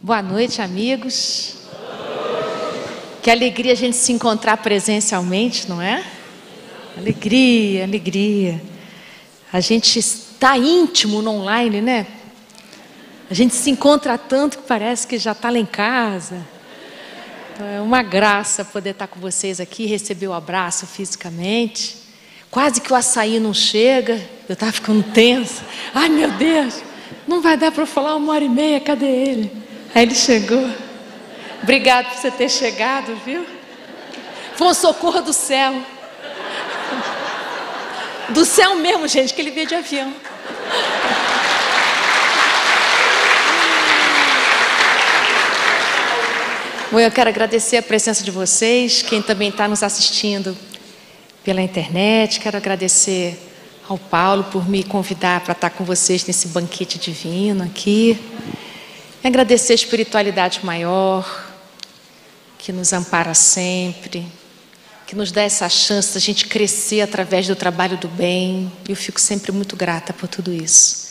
Boa noite, amigos. Que alegria a gente se encontrar presencialmente, não é? Alegria, alegria. A gente está íntimo no online, né? A gente se encontra tanto que parece que já está lá em casa. É uma graça poder estar com vocês aqui, receber o abraço fisicamente. Quase que o açaí não chega, eu estava ficando tensa. Ai, meu Deus, não vai dar para eu falar 1h30, cadê ele? Aí ele chegou. Obrigado por você ter chegado, viu? Foi um socorro do céu. Do céu mesmo, gente, que ele veio de avião. Bom, eu quero agradecer a presença de vocês, quem também está nos assistindo pela internet. Quero agradecer ao Paulo por me convidar para estar com vocês nesse banquete divino aqui. E agradecer a espiritualidade maior, que nos ampara sempre, que nos dá essa chance de a gente crescer através do trabalho do bem. Eu fico sempre muito grata por tudo isso.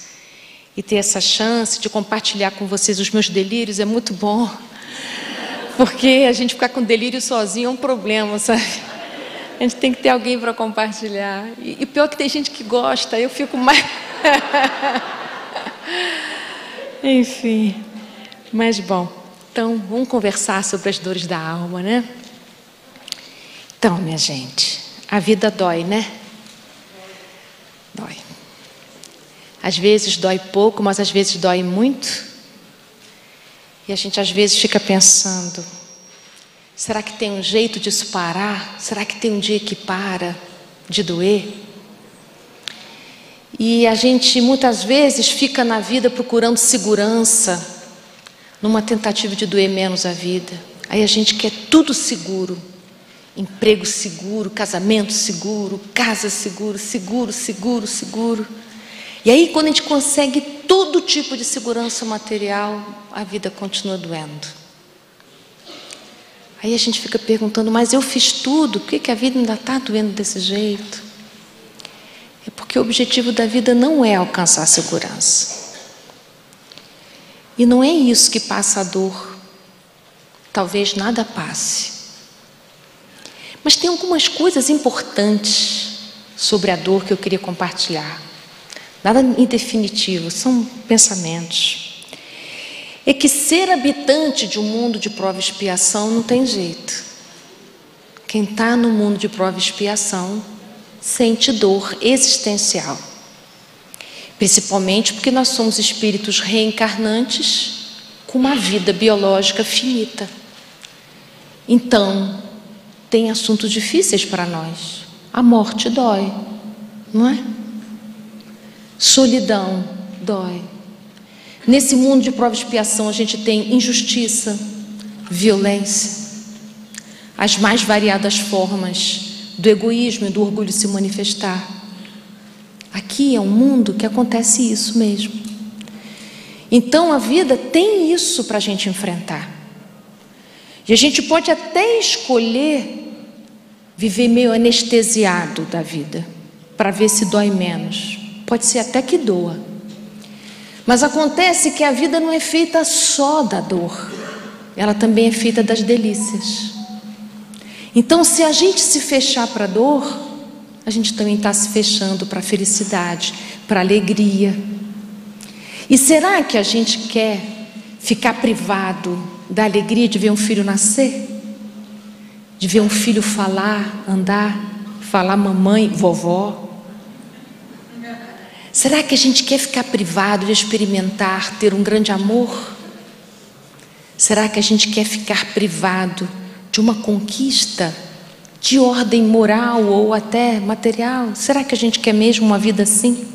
E ter essa chance de compartilhar com vocês os meus delírios é muito bom, porque a gente ficar com delírio sozinho é um problema, sabe? A gente tem que ter alguém para compartilhar. E pior que tem gente que gosta, eu fico mais... Enfim, mas bom. Então, vamos conversar sobre as dores da alma, né? Então, minha gente, a vida dói, né? Dói. Às vezes dói pouco, mas às vezes dói muito. E a gente às vezes fica pensando, será que tem um jeito disso parar? Será que tem um dia que para de doer? E a gente muitas vezes fica na vida procurando segurança, numa tentativa de doer menos a vida. Aí a gente quer tudo seguro. Emprego seguro, casamento seguro, casa seguro, seguro, seguro, seguro. E aí quando a gente consegue todo tipo de segurança material, a vida continua doendo. Aí a gente fica perguntando, mas eu fiz tudo, por que a vida ainda está doendo desse jeito? É porque o objetivo da vida não é alcançar a segurança. E não é isso que passa a dor. Talvez nada passe. Mas tem algumas coisas importantes sobre a dor que eu queria compartilhar. Nada em definitivo, são pensamentos. É que ser habitante de um mundo de prova e expiação não tem jeito. Quem está no mundo de prova e expiação sente dor existencial. Principalmente porque nós somos espíritos reencarnantes com uma vida biológica finita. Então, tem assuntos difíceis para nós. A morte dói, não é? Solidão dói. Nesse mundo de prova e expiação a gente tem injustiça, violência, as mais variadas formas do egoísmo e do orgulho se manifestar. Aqui é um mundo que acontece isso mesmo. Então a vida tem isso para a gente enfrentar. E a gente pode até escolher viver meio anestesiado da vida, para ver se dói menos. Pode ser até que doa. Mas acontece que a vida não é feita só da dor, ela também é feita das delícias. Então, se a gente se fechar para a dor, a gente também está se fechando para a felicidade, para a alegria. E será que a gente quer ficar privado da alegria de ver um filho nascer? De ver um filho falar, andar, falar mamãe, vovó? Será que a gente quer ficar privado de experimentar, ter um grande amor? Será que a gente quer ficar privado de uma conquista de ordem moral ou até material? Será que a gente quer mesmo uma vida assim?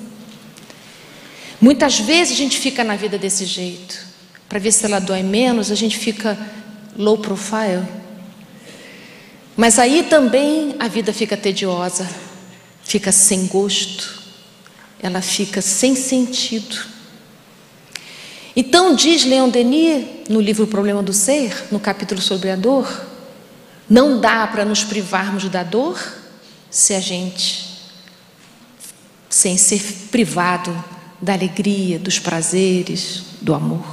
Muitas vezes a gente fica na vida desse jeito. Para ver se ela dói menos, a gente fica low profile. Mas aí também a vida fica tediosa, fica sem gosto. Ela fica sem sentido. Então diz Leon Denis, no livro O Problema do Ser, no capítulo sobre a dor, não dá para nos privarmos da dor se a gente, sem ser privado da alegria, dos prazeres, do amor.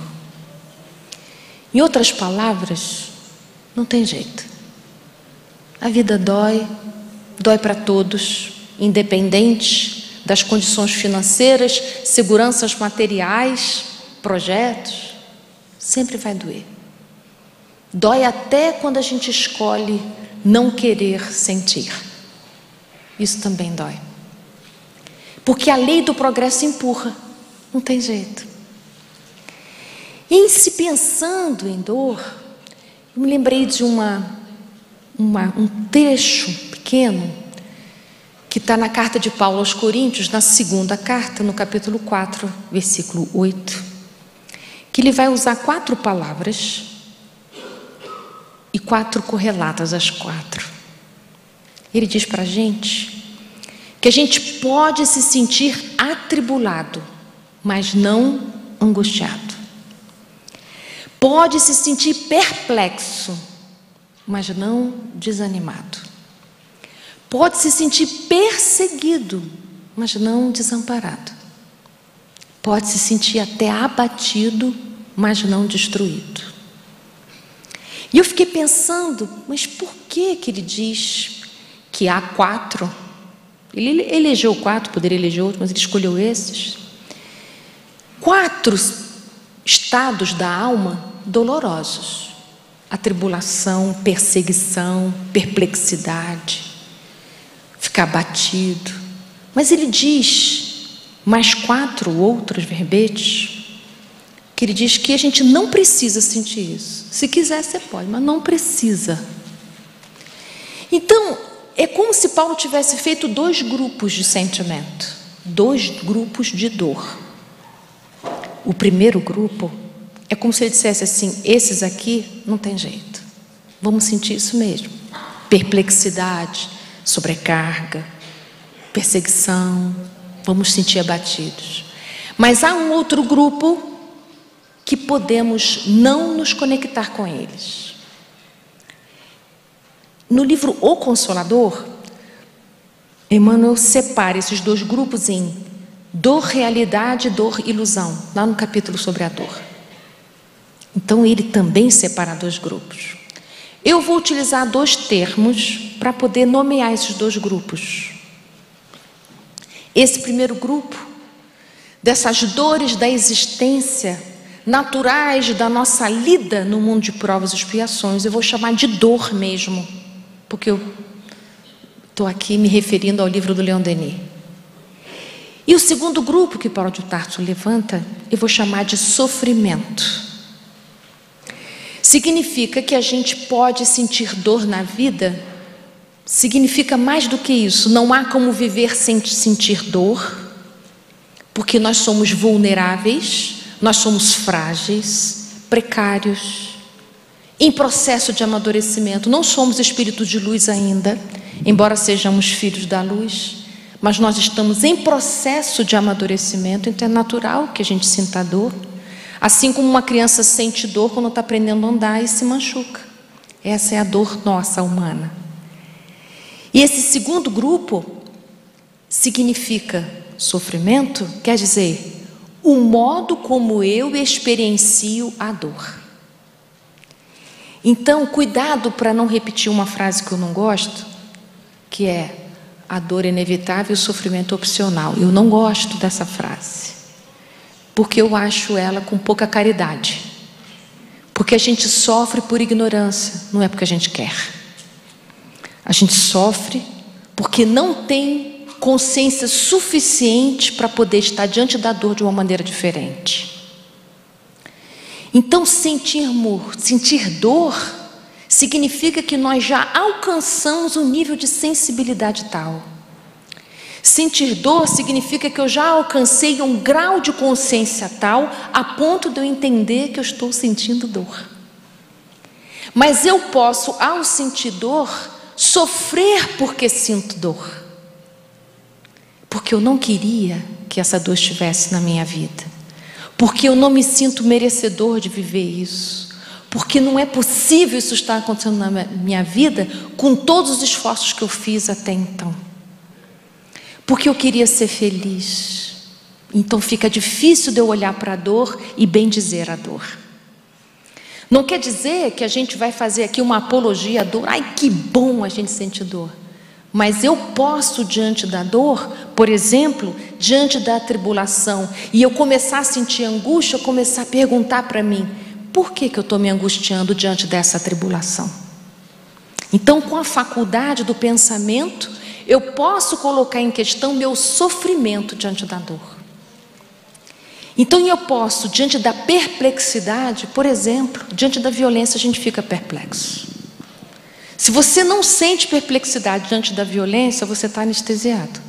Em outras palavras, não tem jeito. A vida dói, dói para todos, independente das condições financeiras, seguranças materiais, projetos, sempre vai doer. Dói até quando a gente escolhe não querer sentir. Isso também dói. Porque a lei do progresso empurra, não tem jeito. E em se pensando em dor, eu me lembrei de um trecho pequeno que está na carta de Paulo aos Coríntios, na segunda carta, no capítulo 4, versículo 8, que ele vai usar 4 palavras e 4 correlatas às 4. Ele diz para a gente que a gente pode se sentir atribulado, mas não angustiado. Pode se sentir perplexo, mas não desanimado. Pode se sentir perseguido, mas não desamparado. Pode se sentir até abatido, mas não destruído. E eu fiquei pensando, mas por que ele diz que há 4? Ele elegeu 4, poderia eleger outro, mas ele escolheu esses. 4 estados da alma dolorosos: a tribulação, perseguição, perplexidade, ficar abatido. Mas ele diz mais 4 outros verbetes, que ele diz que a gente não precisa sentir isso. Se quiser, você pode, mas não precisa. Então, é como se Paulo tivesse feito 2 grupos de sentimento, 2 grupos de dor. O primeiro grupo é como se ele dissesse assim: esses aqui não tem jeito, vamos sentir isso mesmo. Perplexidade, sobrecarga, perseguição, vamos sentir abatidos. Mas há um outro grupo que podemos não nos conectar com eles. No livro O Consolador, Emmanuel separa esses 2 grupos em dor realidade e dor ilusão, lá no capítulo sobre a dor. Então ele também separa 2 grupos. Eu vou utilizar 2 termos para poder nomear esses 2 grupos. Esse primeiro grupo, dessas dores da existência, naturais da nossa lida no mundo de provas e expiações, eu vou chamar de dor mesmo, porque eu estou aqui me referindo ao livro do Leon Denis. E o segundo grupo que Paulo de Tarso levanta, eu vou chamar de sofrimento. Significa que a gente pode sentir dor na vida, significa mais do que isso. Não há como viver sem sentir dor, porque nós somos vulneráveis, nós somos frágeis, precários, em processo de amadurecimento. Não somos espíritos de luz ainda, embora sejamos filhos da luz, mas nós estamos em processo de amadurecimento, então é natural que a gente sinta dor. Assim como uma criança sente dor quando está aprendendo a andar e se machuca. Essa é a dor nossa, humana. E esse segundo grupo significa sofrimento, quer dizer, o modo como eu experiencio a dor. Então, cuidado para não repetir uma frase que eu não gosto, que é: a dor é inevitável e o sofrimento opcional. Eu não gosto dessa frase, porque eu acho ela com pouca caridade. Porque a gente sofre por ignorância, não é porque a gente quer. A gente sofre porque não tem consciência suficiente para poder estar diante da dor de uma maneira diferente. Então, sentir dor significa que nós já alcançamos um nível de sensibilidade tal. Sentir dor significa que eu já alcancei um grau de consciência tal a ponto de eu entender que eu estou sentindo dor. Mas eu posso, ao sentir dor, sofrer porque sinto dor. Porque eu não queria que essa dor estivesse na minha vida. Porque eu não me sinto merecedor de viver isso. Porque não é possível isso estar acontecendo na minha vida com todos os esforços que eu fiz até então. Porque eu queria ser feliz. Então fica difícil de eu olhar para a dor e bendizer a dor. Não quer dizer que a gente vai fazer aqui uma apologia à dor. Ai, que bom a gente sentir dor. Mas eu posso, diante da dor, por exemplo, diante da tribulação, e eu começar a sentir angústia, eu começar a perguntar para mim: por que eu estou me angustiando diante dessa tribulação? Então, com a faculdade do pensamento, eu posso colocar em questão meu sofrimento diante da dor. Então eu posso, diante da perplexidade, por exemplo, diante da violência a gente fica perplexo. Se você não sente perplexidade diante da violência, você está anestesiado.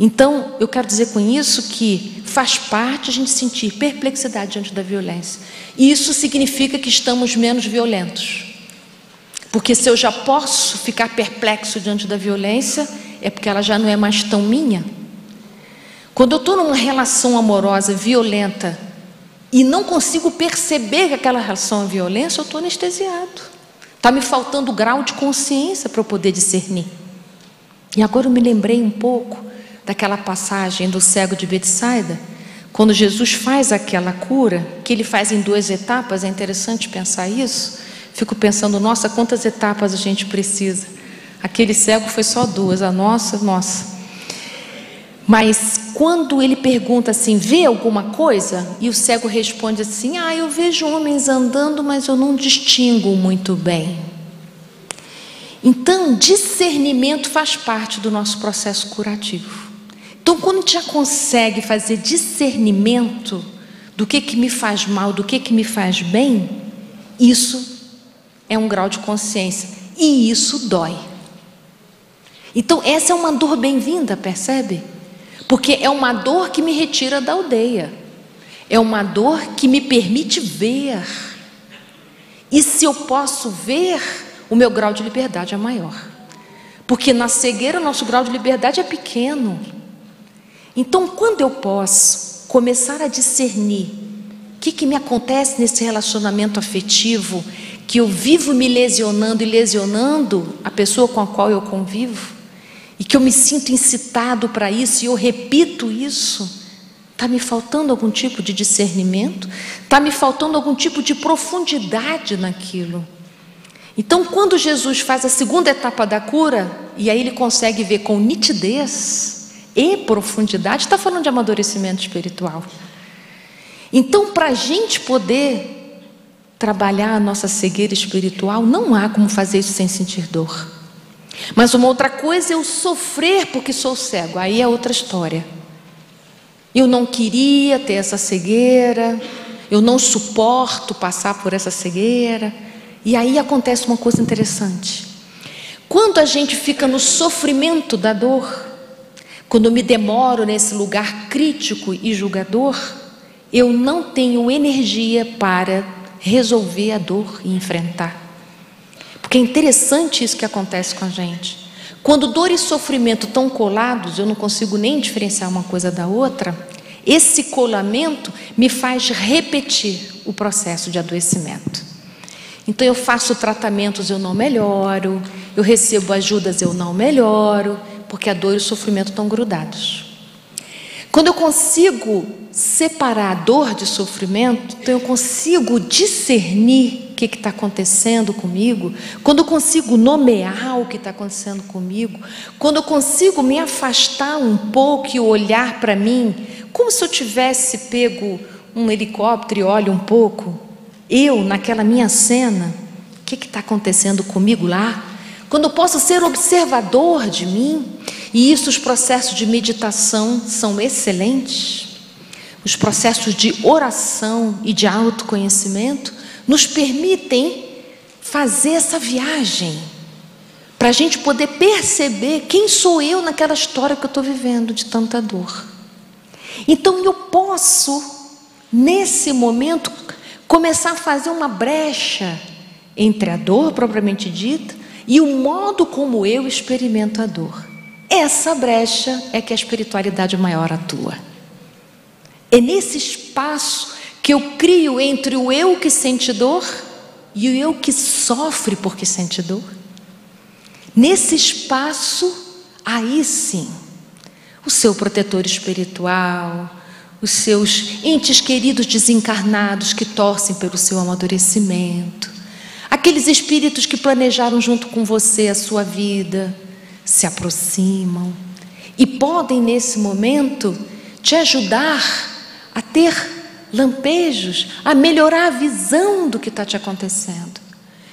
Então, eu quero dizer com isso que faz parte a gente sentir perplexidade diante da violência. E isso significa que estamos menos violentos. Porque se eu já posso ficar perplexo diante da violência, é porque ela já não é mais tão minha. Quando eu estou numa relação amorosa violenta e não consigo perceber que aquela relação é violência, eu estou anestesiado. Está me faltando grau de consciência para eu poder discernir. E agora eu me lembrei um pouco daquela passagem do cego de Betsaida, quando Jesus faz aquela cura, que ele faz em 2 etapas. É interessante pensar isso. Fico pensando, nossa, quantas etapas a gente precisa. Aquele cego foi só 2, a nossa. Mas quando ele pergunta assim: vê alguma coisa? E o cego responde assim: eu vejo homens andando, mas eu não distingo muito bem. Então, discernimento faz parte do nosso processo curativo. Então, quando a gente já consegue fazer discernimento do que me faz mal, do que me faz bem, isso é um grau de consciência. E isso dói. Então, essa é uma dor bem-vinda, percebe? Porque é uma dor que me retira da aldeia. É uma dor que me permite ver. E se eu posso ver, o meu grau de liberdade é maior. Porque na cegueira o nosso grau de liberdade é pequeno. Então, quando eu posso começar a discernir o que me acontece nesse relacionamento afetivo, que eu vivo me lesionando e lesionando a pessoa com a qual eu convivo, e que eu me sinto incitado para isso, e eu repito isso, está me faltando algum tipo de discernimento, está me faltando algum tipo de profundidade naquilo. Então, quando Jesus faz a 2ª etapa da cura, e aí ele consegue ver com nitidez e profundidade, está falando de amadurecimento espiritual. Então, para a gente poder trabalhar a nossa cegueira espiritual, não há como fazer isso sem sentir dor. Mas uma outra coisa é eu sofrer porque sou cego. Aí é outra história. Eu não queria ter essa cegueira, eu não suporto passar por essa cegueira. E aí acontece uma coisa interessante. Quando a gente fica no sofrimento da dor, quando eu me demoro nesse lugar crítico e julgador, eu não tenho energia para resolver a dor e enfrentar. Porque é interessante isso que acontece com a gente. Quando dor e sofrimento estão colados, eu não consigo nem diferenciar uma coisa da outra. Esse colamento me faz repetir o processo de adoecimento. Então eu faço tratamentos, eu não melhoro. Eu recebo ajudas, eu não melhoro. Porque a dor e o sofrimento estão grudados. Quando eu consigo separar a dor de sofrimento, então eu consigo discernir o que está acontecendo comigo, quando eu consigo nomear o que está acontecendo comigo, quando eu consigo me afastar um pouco e olhar para mim, como se eu tivesse pego um helicóptero e olho um pouco, eu naquela minha cena, o que está acontecendo comigo lá? Quando eu posso ser observador de mim, e isso os processos de meditação são excelentes, os processos de oração e de autoconhecimento nos permitem fazer essa viagem, para a gente poder perceber quem sou eu naquela história que eu estou vivendo de tanta dor. Então eu posso, nesse momento, começar a fazer uma brecha entre a dor propriamente dita e o modo como eu experimento a dor. Essa brecha é que a espiritualidade maior atua. É nesse espaço que eu crio entre o eu que sente dor e o eu que sofre porque sente dor. Nesse espaço, aí sim, o seu protetor espiritual, os seus entes queridos desencarnados que torcem pelo seu amadurecimento, aqueles espíritos que planejaram junto com você a sua vida, se aproximam e podem nesse momento te ajudar a ter lampejos, a melhorar a visão do que está te acontecendo.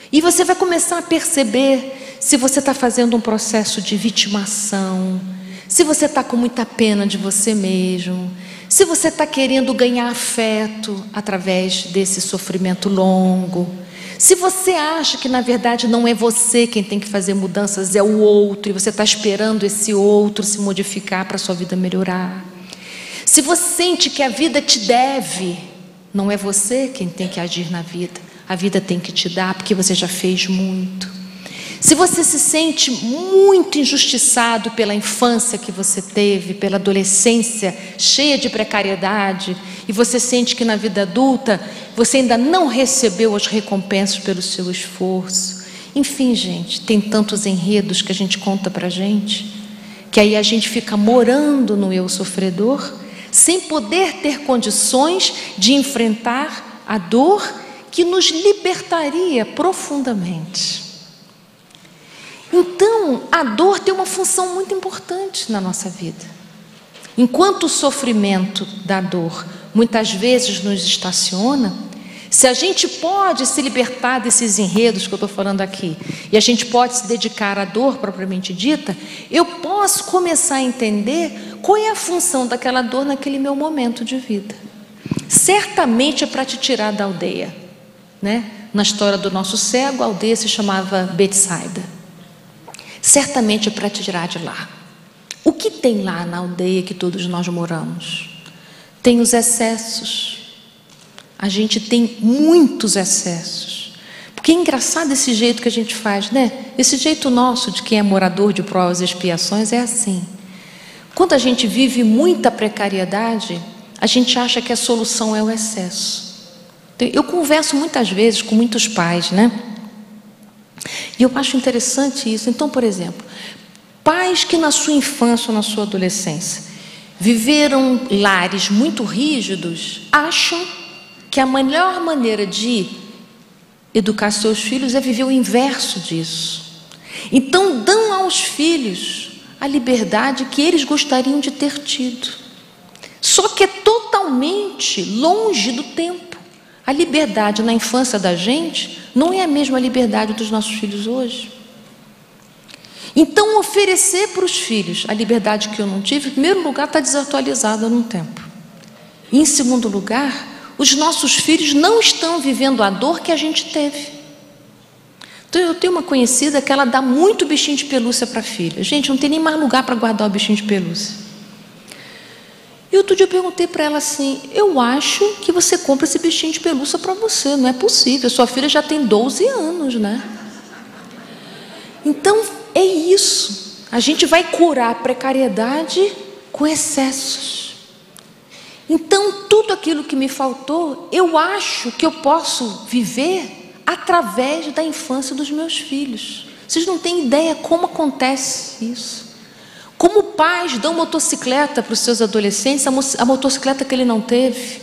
E você vai começar a perceber se você está fazendo um processo de vitimação, se você está com muita pena de você mesmo, se você está querendo ganhar afeto através desse sofrimento longo, se você acha que na verdade não é você quem tem que fazer mudanças, é o outro, e você está esperando esse outro se modificar para a sua vida melhorar. Se você sente que a vida te deve, não é você quem tem que agir na vida, a vida tem que te dar porque você já fez muito. Se você se sente muito injustiçado pela infância que você teve, pela adolescência cheia de precariedade, e você sente que na vida adulta você ainda não recebeu as recompensas pelo seu esforço. Enfim, gente, tem tantos enredos que a gente conta pra gente, que aí a gente fica morando no eu sofredor, sem poder ter condições de enfrentar a dor que nos libertaria profundamente. Então, a dor tem uma função muito importante na nossa vida. Enquanto o sofrimento da dor muitas vezes nos estaciona, se a gente pode se libertar desses enredos que eu estou falando aqui, e a gente pode se dedicar à dor propriamente dita, eu posso começar a entender qual é a função daquela dor naquele meu momento de vida. Certamente é para te tirar da aldeia, né? Na história do nosso cego, a aldeia se chamava Betsaida. Certamente é para te tirar de lá. O que tem lá na aldeia que todos nós moramos? Tem os excessos. A gente tem muitos excessos. Porque é engraçado esse jeito que a gente faz, né? Esse jeito nosso de quem é morador de provas e expiações é assim. Quando a gente vive muita precariedade, a gente acha que a solução é o excesso. Eu converso muitas vezes com muitos pais, né? E eu acho interessante isso. Então, por exemplo, pais que na sua infância ou na sua adolescência viveram lares muito rígidos, acham que a melhor maneira de educar seus filhos é viver o inverso disso. Então dão aos filhos a liberdade que eles gostariam de ter tido. Só que é totalmente longe do tempo. A liberdade na infância da gente não é a mesma liberdade dos nossos filhos hoje. Então, oferecer para os filhos a liberdade que eu não tive, em primeiro lugar, está desatualizada no tempo. E, em segundo lugar, os nossos filhos não estão vivendo a dor que a gente teve. Então, eu tenho uma conhecida que ela dá muito bichinho de pelúcia para a filha. Gente, não tem nem mais lugar para guardar o bichinho de pelúcia. E outro dia eu perguntei para ela assim: eu acho que você compra esse bichinho de pelúcia para você, não é possível, sua filha já tem 12 anos, né? Então, é isso, a gente vai curar a precariedade com excessos. Então, tudo aquilo que me faltou, eu acho que eu posso viver através da infância dos meus filhos. Vocês não têm ideia como acontece isso. Como pais dão motocicleta para os seus adolescentes, a motocicleta que ele não teve.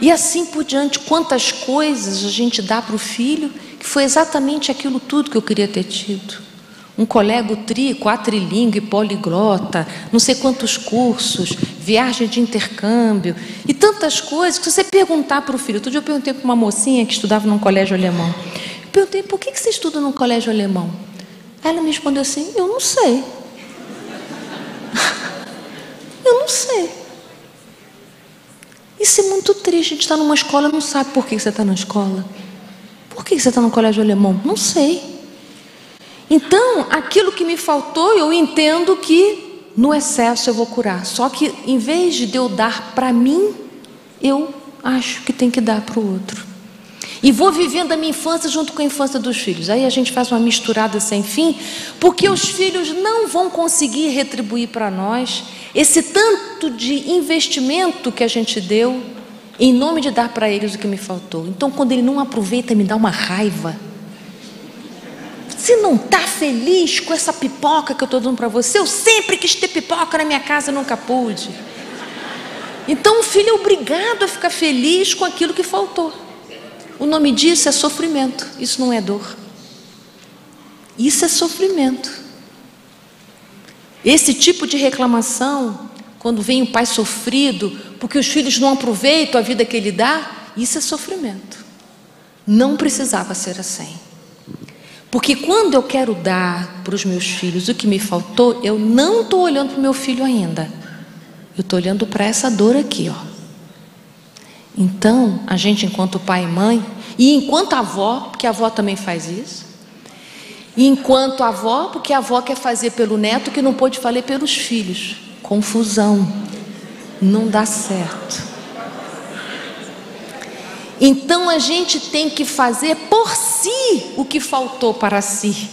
E assim por diante, quantas coisas a gente dá para o filho, que foi exatamente aquilo tudo que eu queria ter tido. Um colega quatrilíngue, poliglota, não sei quantos cursos, viagem de intercâmbio, e tantas coisas que se você perguntar para o filho. Outro dia eu perguntei para uma mocinha que estudava num colégio alemão. Eu perguntei: por que você estuda num colégio alemão? Ela me respondeu assim: eu não sei. Eu não sei. Isso é muito triste. A gente está numa escola, não sabe por que você está na escola. Por que você está no colégio alemão? Não sei. Então, aquilo que me faltou, eu entendo que no excesso eu vou curar. Só que em vez de eu dar para mim, eu acho que tem que dar para o outro. E vou vivendo a minha infância junto com a infância dos filhos. Aí a gente faz uma misturada sem fim, porque os filhos não vão conseguir retribuir para nós esse tanto de investimento que a gente deu em nome de dar para eles o que me faltou. Então, quando ele não aproveita, me dá uma raiva. Você não está feliz com essa pipoca que eu estou dando para você? Eu sempre quis ter pipoca na minha casa, nunca pude. Então o filho é obrigado a ficar feliz com aquilo que faltou. O nome disso é sofrimento. Isso não é dor. Isso é sofrimento. Esse tipo de reclamação, quando vem o pai sofrido, porque os filhos não aproveitam a vida que ele dá, isso é sofrimento. Não precisava ser assim. Porque quando eu quero dar para os meus filhos o que me faltou, eu não estou olhando para o meu filho ainda. Eu estou olhando para essa dor aqui, ó. Então, a gente enquanto pai e mãe, e enquanto avó, porque a avó também faz isso, e enquanto avó, porque a avó quer fazer pelo neto que não pôde fazer pelos filhos. Confusão. Não dá certo. Então a gente tem que fazer por si o que faltou para si,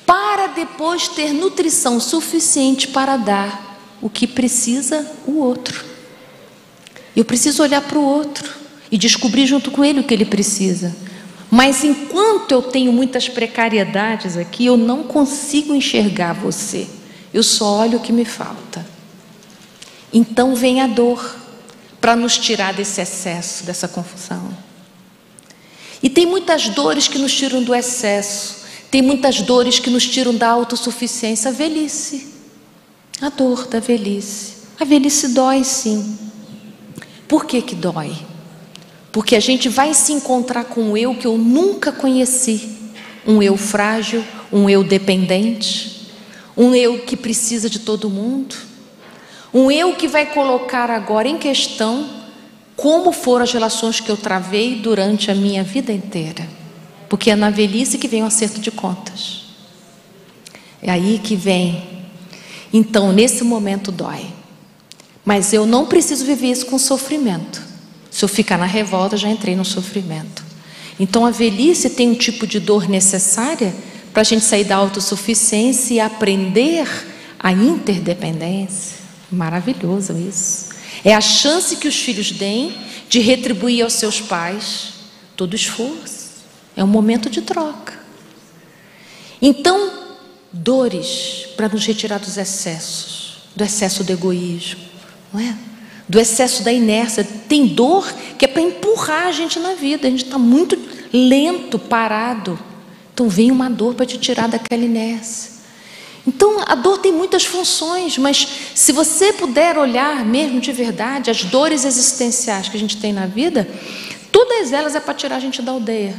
para depois ter nutrição suficiente para dar o que precisa o outro. Eu preciso olhar para o outro e descobrir junto com ele o que ele precisa. Mas enquanto eu tenho muitas precariedades aqui, eu não consigo enxergar você. Eu só olho o que me falta. Então vem a dor para nos tirar desse excesso, dessa confusão. E tem muitas dores que nos tiram do excesso. Tem muitas dores que nos tiram da autossuficiência. A velhice. A dor da velhice. A velhice dói, sim. Por que que dói? Porque a gente vai se encontrar com um eu que eu nunca conheci. Um eu frágil, um eu dependente, um eu que precisa de todo mundo. Um eu que vai colocar agora em questão como foram as relações que eu travei durante a minha vida inteira. Porque é na velhice que vem o acerto de contas. É aí que vem. Então, nesse momento dói. Mas eu não preciso viver isso com sofrimento. Se eu ficar na revolta, já entrei no sofrimento. Então, a velhice tem um tipo de dor necessária para a gente sair da autossuficiência e aprender a interdependência. Maravilhoso isso. É a chance que os filhos deem de retribuir aos seus pais todo esforço. É um momento de troca. Então, dores para nos retirar dos excessos, do excesso do egoísmo, não é? Do excesso da inércia. Tem dor que é para empurrar a gente na vida. A gente está muito lento, parado. Então vem uma dor para te tirar daquela inércia. Então a dor tem muitas funções, mas se você puder olhar mesmo de verdade as dores existenciais que a gente tem na vida, todas elas é para tirar a gente da aldeia,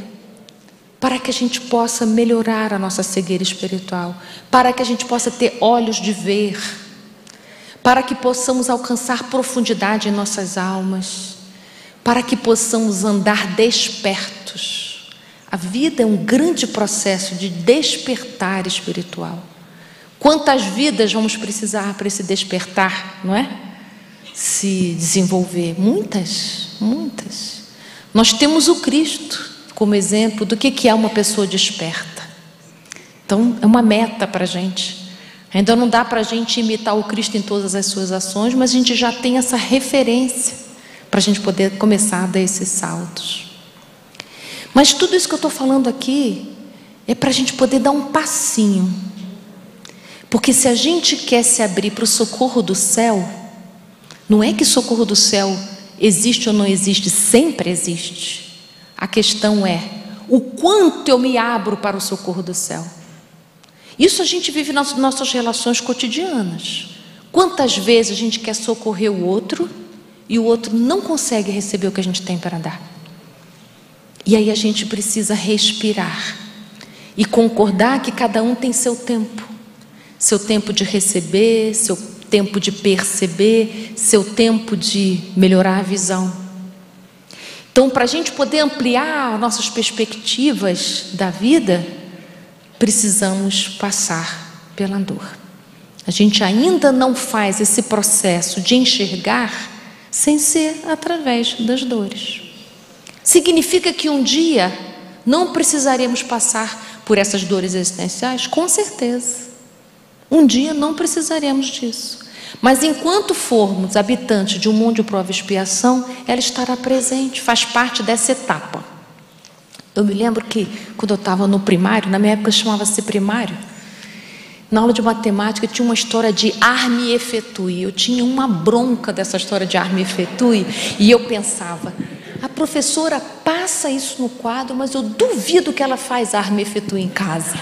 para que a gente possa melhorar a nossa cegueira espiritual, para que a gente possa ter olhos de ver, para que possamos alcançar profundidade em nossas almas, para que possamos andar despertos. A vida é um grande processo de despertar espiritual. Quantas vidas vamos precisar para esse despertar, não é? Se desenvolver? Muitas, muitas. Nós temos o Cristo como exemplo do que é uma pessoa desperta. Então, é uma meta para a gente. Ainda não dá para a gente imitar o Cristo em todas as suas ações, mas a gente já tem essa referência para a gente poder começar a dar esses saltos. Mas tudo isso que eu estou falando aqui é para a gente poder dar um passinho. Porque se a gente quer se abrir para o socorro do céu, não é que socorro do céu existe ou não existe, sempre existe. A questão é o quanto eu me abro para o socorro do céu. Isso a gente vive nas nossas relações cotidianas. Quantas vezes a gente quer socorrer o outro e o outro não consegue receber o que a gente tem para dar? E aí a gente precisa respirar e concordar que cada um tem seu tempo. Seu tempo de receber, seu tempo de perceber, seu tempo de melhorar a visão. Então, para a gente poder ampliar nossas perspectivas da vida, precisamos passar pela dor. A gente ainda não faz esse processo de enxergar sem ser através das dores. Significa que um dia não precisaremos passar por essas dores existenciais? Com certeza. Um dia não precisaremos disso. Mas enquanto formos habitantes de um mundo de prova e expiação, ela estará presente, faz parte dessa etapa. Eu me lembro que quando eu estava no primário, na minha época chamava-se primário, Na aula de matemática tinha uma história de arme e fetui. Eu tinha uma bronca dessa história de arme e fetui. E eu pensava, a professora passa isso no quadro, mas eu duvido que ela faz arme e fetui em casa.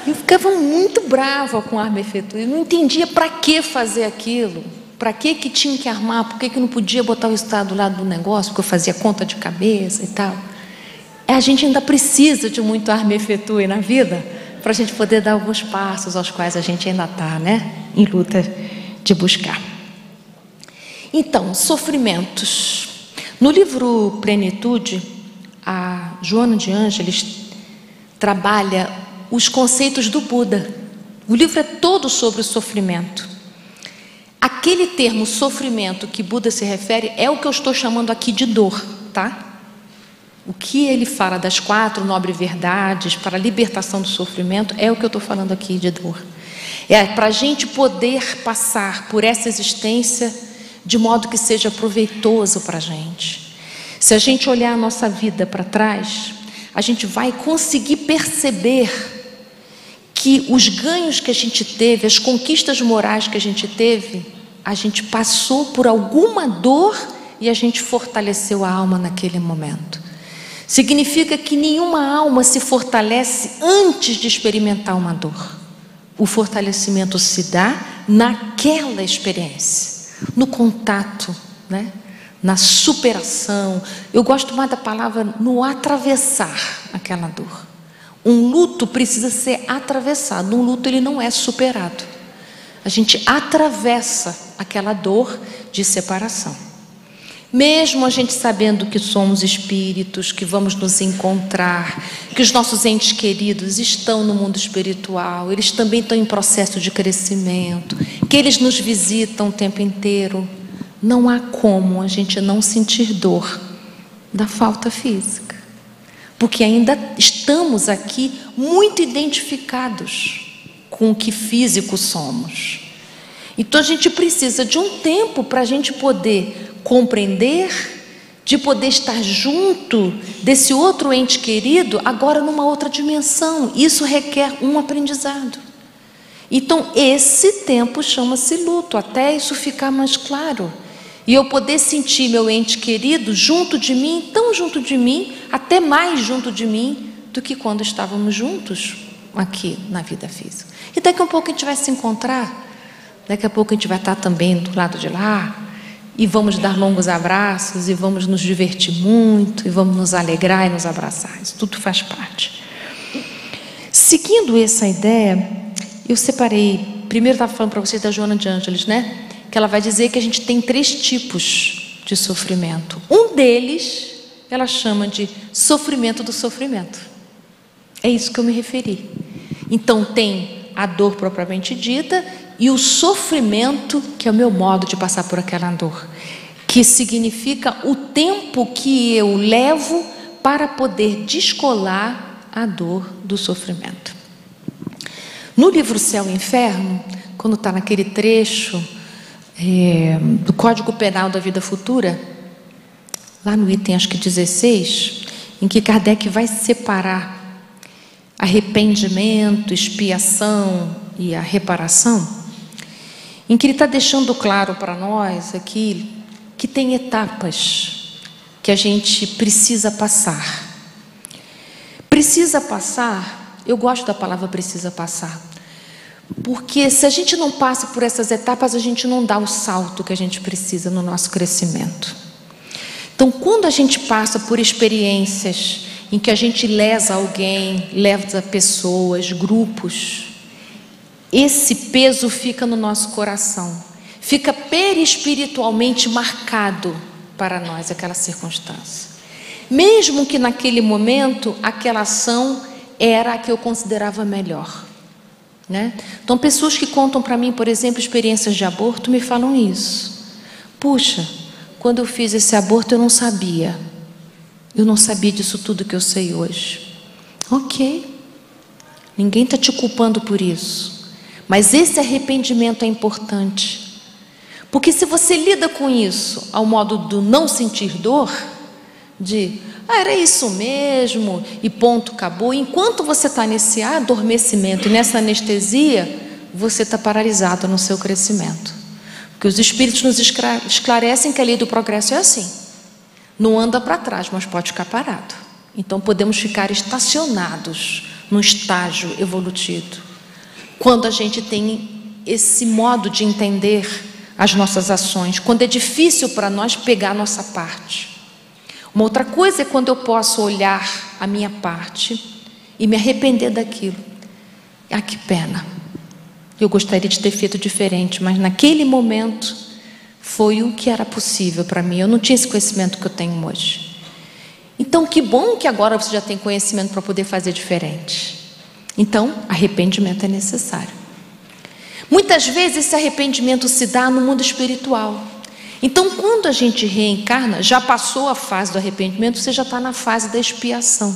Eu ficava muito brava com arme e fetui. Eu não entendia para que fazer aquilo. Para que tinha que armar? Por que não podia botar o resultado do lado do negócio? Porque eu fazia conta de cabeça e tal. A gente ainda precisa de muito arme e fetui na vida, para a gente poder dar alguns passos aos quais a gente ainda está, em luta de buscar. Então, sofrimentos. No livro Plenitude, a Joana de Ângeles trabalha os conceitos do Buda. O livro é todo sobre o sofrimento. Aquele termo sofrimento que Buda se refere é o que eu estou chamando aqui de dor, tá? O que ele fala das 4 nobres verdades para a libertação do sofrimento é o que eu estou falando aqui de dor. É para a gente poder passar por essa existência de modo que seja proveitoso para a gente. Se a gente olhar a nossa vida para trás, a gente vai conseguir perceber que os ganhos que a gente teve, as conquistas morais que a gente teve, a gente passou por alguma dor e a gente fortaleceu a alma naquele momento. Significa que nenhuma alma se fortalece antes de experimentar uma dor. O fortalecimento se dá naquela experiência, no contato, na superação. Eu gosto mais da palavra no atravessar aquela dor. Um luto precisa ser atravessado. Um luto ele não é superado. A gente atravessa aquela dor de separação. Mesmo a gente sabendo que somos espíritos, que vamos nos encontrar, que os nossos entes queridos estão no mundo espiritual, eles também estão em processo de crescimento, que eles nos visitam o tempo inteiro, não há como a gente não sentir dor da falta física, porque ainda estamos aqui muito identificados com o que físico somos. Então a gente precisa de um tempo para a gente poder compreender, de poder estar junto desse outro ente querido, agora numa outra dimensão. Isso requer um aprendizado. Então esse tempo chama-se luto, até isso ficar mais claro. E eu poder sentir meu ente querido junto de mim, tão junto de mim, até mais junto de mim do que quando estávamos juntos aqui na vida física. E daqui a pouco a gente vai se encontrar, daqui a pouco a gente vai estar também do lado de lá, e vamos dar longos abraços, e vamos nos divertir muito, e vamos nos alegrar e nos abraçar. Isso tudo faz parte. Seguindo essa ideia, eu separei, primeiro eu estava falando para vocês da Joana de Ângeles, que ela vai dizer que a gente tem 3 tipos de sofrimento. Um deles, ela chama de sofrimento do sofrimento. É isso que eu me referi. Então tem a dor propriamente dita, e o sofrimento, que é o meu modo de passar por aquela dor, que significa o tempo que eu levo para poder descolar a dor do sofrimento. No livro Céu e Inferno, quando está naquele trecho do Código Penal da Vida Futura, lá no item acho que 16, em que Kardec vai separar arrependimento, expiação e a reparação, em que ele está deixando claro para nós aqui que tem etapas que a gente precisa passar. Precisa passar, eu gosto da palavra precisa passar, porque se a gente não passa por essas etapas, a gente não dá o salto que a gente precisa no nosso crescimento. Então, quando a gente passa por experiências em que a gente lesa alguém, lesa pessoas, grupos, esse peso fica no nosso coração, fica perispiritualmente marcado para nós aquela circunstância. Mesmo que naquele momento aquela ação era a que eu considerava melhor, Então pessoas que contam para mim, por exemplo, experiências de aborto, me falam isso. Puxa, quando eu fiz esse aborto eu não sabia disso tudo que eu sei hoje. Ok, ninguém está te culpando por isso. Mas esse arrependimento é importante, porque se você lida com isso ao modo do não sentir dor, era isso mesmo, e ponto, acabou. Enquanto você está nesse adormecimento e nessa anestesia, você está paralisado no seu crescimento. Porque os Espíritos nos esclarecem que a lei do progresso é assim. Não anda para trás, mas pode ficar parado. Então podemos ficar estacionados num estágio evolutivo. Quando a gente tem esse modo de entender as nossas ações, quando é difícil para nós pegar a nossa parte. Uma outra coisa é quando eu posso olhar a minha parte e me arrepender daquilo. Que pena. Eu gostaria de ter feito diferente, mas naquele momento foi o que era possível para mim. Eu não tinha esse conhecimento que eu tenho hoje. Então, que bom que agora você já tem conhecimento para poder fazer diferente. Então, arrependimento é necessário. Muitas vezes esse arrependimento se dá no mundo espiritual. Então, quando a gente reencarna, já passou a fase do arrependimento, você já está na fase da expiação.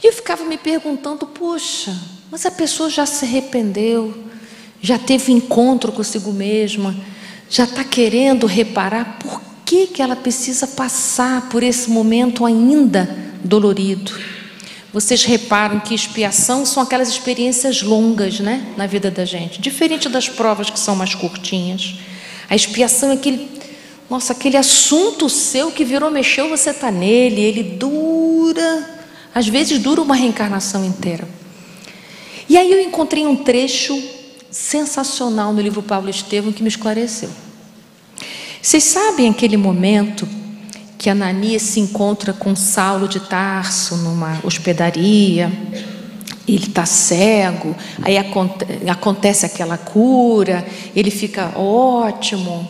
E eu ficava me perguntando, poxa, mas a pessoa já se arrependeu, já teve encontro consigo mesma, já está querendo reparar, por que ela precisa passar por esse momento ainda dolorido? Vocês reparam que expiação são aquelas experiências longas, né, na vida da gente, diferente das provas que são mais curtinhas. A expiação é aquele assunto seu que virou, mexeu, você está nele, ele dura, às vezes dura uma reencarnação inteira. E aí eu encontrei um trecho sensacional no livro Paulo Estevam que me esclareceu. Vocês sabem aquele momento que Ananias se encontra com Saulo de Tarso numa hospedaria, ele está cego, aí acontece aquela cura, ele fica ótimo,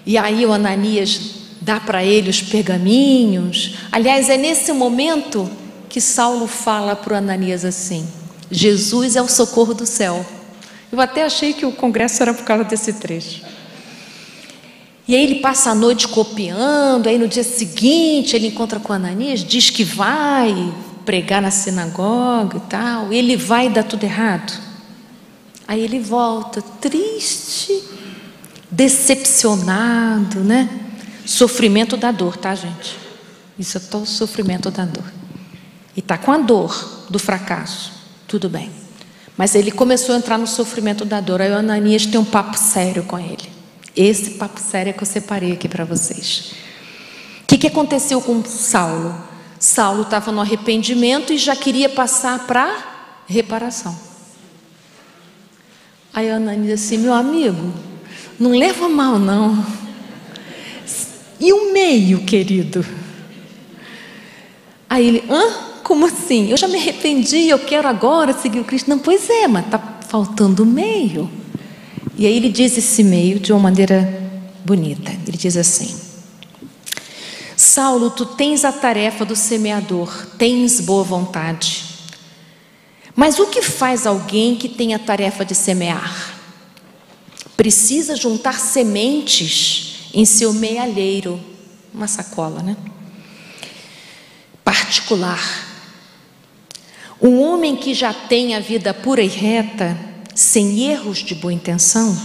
e aí o Ananias dá para ele os pergaminhos. Aliás, é nesse momento que Saulo fala para o Ananias assim: Jesus é o socorro do céu. Eu até achei que o congresso era por causa desse trecho. E aí ele passa a noite copiando, aí no dia seguinte ele encontra com Ananias, diz que vai pregar na sinagoga e tal, ele vai e dá tudo errado. Aí ele volta triste, decepcionado, né? Sofrimento da dor, tá, gente? Isso é o sofrimento da dor. E tá com a dor do fracasso, tudo bem. Mas ele começou a entrar no sofrimento da dor. Aí o Ananias tem um papo sério com ele. Esse papo sério é que eu separei aqui para vocês. O que aconteceu com Saulo? Saulo estava no arrependimento e já queria passar para reparação. Aí Ananias assim: meu amigo, não leva mal não. E o meio, querido? Aí ele: como assim? Eu já me arrependi, eu quero agora seguir o Cristo. Não, pois é, mas está faltando o meio. E aí ele diz esse meio de uma maneira bonita. Ele diz assim: Saulo, tu tens a tarefa do semeador, tens boa vontade. Mas o que faz alguém que tem a tarefa de semear? Precisa juntar sementes em seu mealheiro, uma sacola, né? Particular. Um homem que já tem a vida pura e reta, sem erros de boa intenção,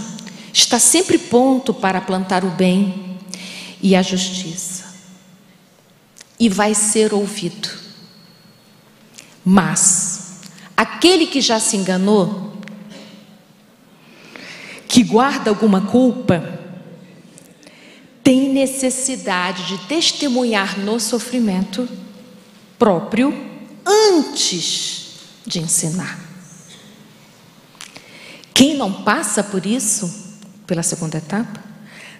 está sempre pronto para plantar o bem e a justiça, e vai ser ouvido. Mas aquele que já se enganou, que guarda alguma culpa, tem necessidade de testemunhar no sofrimento próprio antes de ensinar. Quem não passa por isso, pela segunda etapa,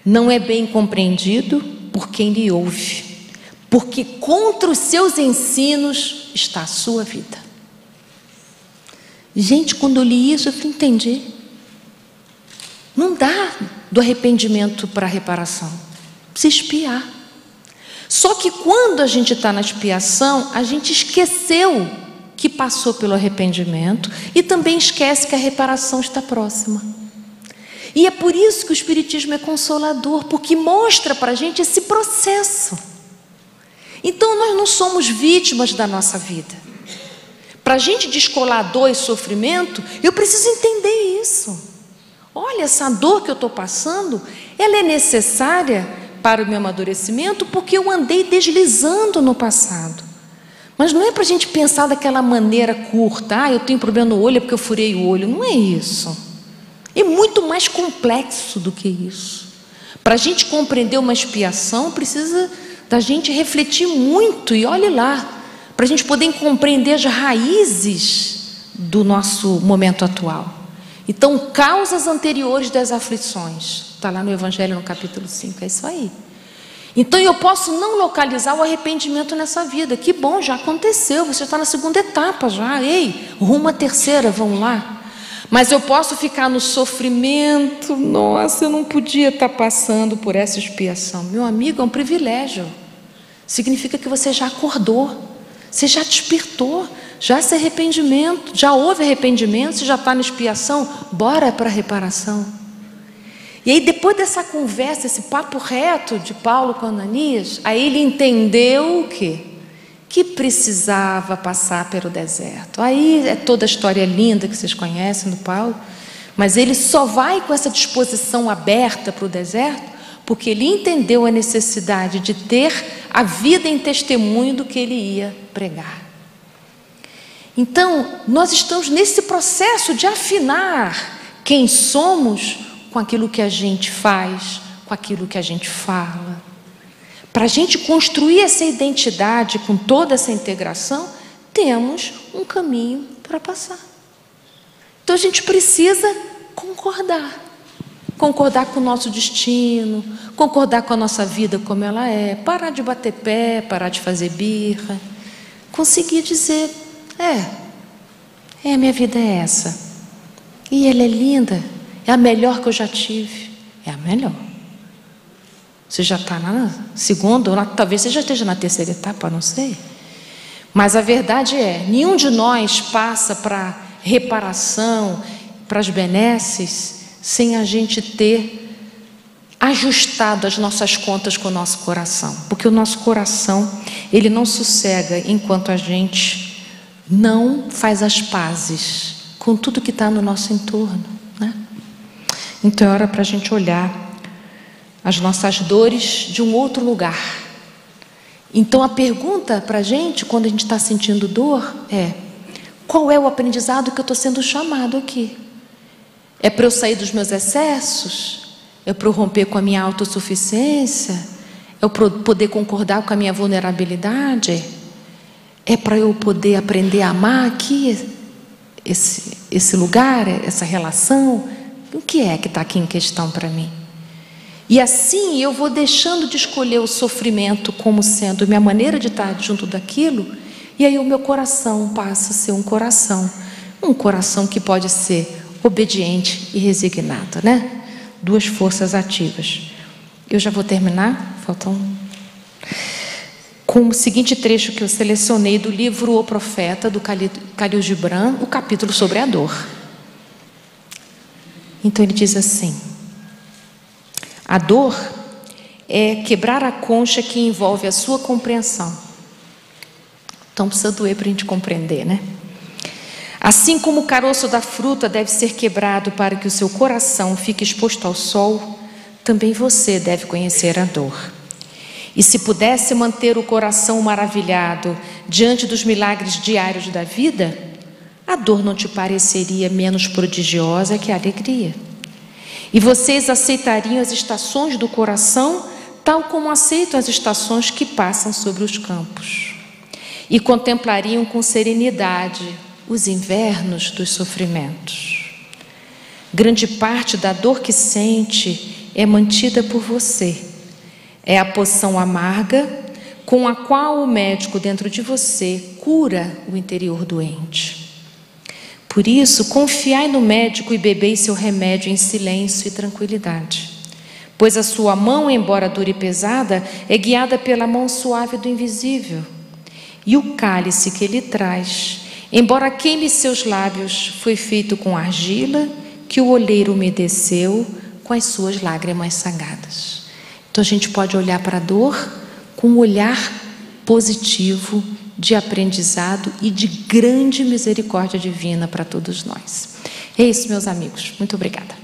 não é bem compreendido por quem lhe ouve, porque contra os seus ensinos está a sua vida. Gente, quando eu li isso, eu entendi. Não dá do arrependimento para a reparação, precisa expiar. Só que quando a gente está na expiação, a gente esqueceu que passou pelo arrependimento e também esquece que a reparação está próxima. E é por isso que o Espiritismo é consolador, porque mostra para a gente esse processo. Então nós não somos vítimas da nossa vida. Para a gente descolar dor e sofrimento, eu preciso entender isso. Olha, essa dor que eu estou passando, ela é necessária para o meu amadurecimento porque eu andei deslizando no passado. Mas não é para a gente pensar daquela maneira curta, eu tenho problema no olho é porque eu furei o olho. Não é isso. É muito mais complexo do que isso. Para a gente compreender uma expiação, precisa da gente refletir muito, e olhe lá, para a gente poder compreender as raízes do nosso momento atual. Então, causas anteriores das aflições, está lá no Evangelho, no capítulo 5, é isso aí. Então, eu posso não localizar o arrependimento nessa vida. Que bom, já aconteceu, você está na segunda etapa já. Ei, rumo à terceira, vamos lá. Mas eu posso ficar no sofrimento. Nossa, eu não podia estar passando por essa expiação. Meu amigo, é um privilégio. Significa que você já acordou, você já despertou, já se arrependimento, já houve arrependimento, você já está na expiação, bora para a reparação. E aí, depois dessa conversa, esse papo reto de Paulo com Ananias, aí ele entendeu o quê? Que precisava passar pelo deserto. Aí é toda a história linda que vocês conhecem do Paulo, mas ele só vai com essa disposição aberta para o deserto, porque ele entendeu a necessidade de ter a vida em testemunho do que ele ia pregar. Então, nós estamos nesse processo de afinar quem somos com aquilo que a gente faz, com aquilo que a gente fala. Para a gente construir essa identidade com toda essa integração, temos um caminho para passar. Então a gente precisa concordar. Concordar com o nosso destino, concordar com a nossa vida como ela é, parar de bater pé, parar de fazer birra, conseguir dizer, minha vida é essa. E ela é linda. É a melhor que eu já tive. É a melhor. Você já está na segunda, ou talvez você já esteja na terceira etapa, não sei. Mas a verdade é, nenhum de nós passa para reparação, para as benesses, sem a gente ter ajustado as nossas contas com o nosso coração. Porque o nosso coração, ele não sossega enquanto a gente não faz as pazes com tudo que está no nosso entorno, né? Então é hora para a gente olhar as nossas dores de um outro lugar. Então a pergunta para a gente, quando a gente está sentindo dor, é: qual é o aprendizado que eu estou sendo chamado aqui? É para eu sair dos meus excessos? É para eu romper com a minha autossuficiência? É para eu poder concordar com a minha vulnerabilidade? É para eu poder aprender a amar aqui esse lugar, essa relação? O que é que está aqui em questão para mim? E assim eu vou deixando de escolher o sofrimento como sendo minha maneira de estar junto daquilo, e aí o meu coração passa a ser um coração que pode ser obediente e resignado, né? Duas forças ativas. Eu já vou terminar, faltam... com o seguinte trecho que eu selecionei do livro O Profeta, do Khalil Gibran, o capítulo sobre a dor. Então ele diz assim: a dor é quebrar a concha que envolve a sua compreensão. Então precisa doer para a gente compreender, né? Assim como o caroço da fruta deve ser quebrado para que o seu coração fique exposto ao sol, também você deve conhecer a dor. E se pudesse manter o coração maravilhado diante dos milagres diários da vida, a dor não te pareceria menos prodigiosa que a alegria. E vocês aceitariam as estações do coração, tal como aceitam as estações que passam sobre os campos. E contemplariam com serenidade os invernos dos sofrimentos. Grande parte da dor que sente é mantida por você. É a poção amarga com a qual o médico dentro de você cura o interior doente. Por isso, confiai no médico e bebei seu remédio em silêncio e tranquilidade. Pois a sua mão, embora dura e pesada, é guiada pela mão suave do invisível. E o cálice que ele traz, embora queime seus lábios, foi feito com argila que o oleiro umedeceu com as suas lágrimas sagradas. Então a gente pode olhar para a dor com um olhar positivo, de aprendizado e de grande misericórdia divina para todos nós. É isso, meus amigos. Muito obrigada.